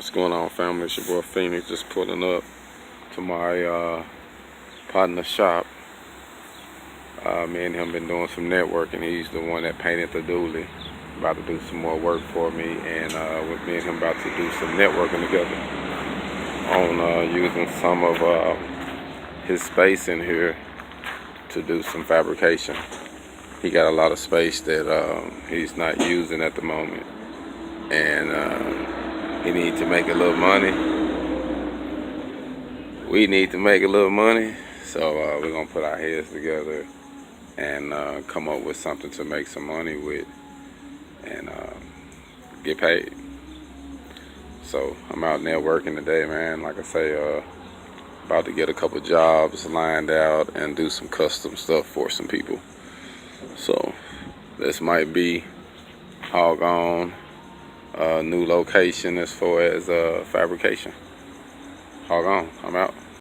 What's going on, family? It's your boy Phoenix, just pulling up to my partner's shop. Me and him been doing some networking. He's the one that painted the dually. About to do some more work for me, and with me and him about to do some networking together on using some of his space in here to do some fabrication. He got a lot of space that he's not using at the moment, and he needs to make a little money. We need to make a little money, so we're gonna put our heads together and come up with something to make some money with and get paid. So I'm out there working today, man. Like I say, about to get a couple jobs lined out and do some custom stuff for some people. So this might be all on new location as far as fabrication. Hold on, I'm out.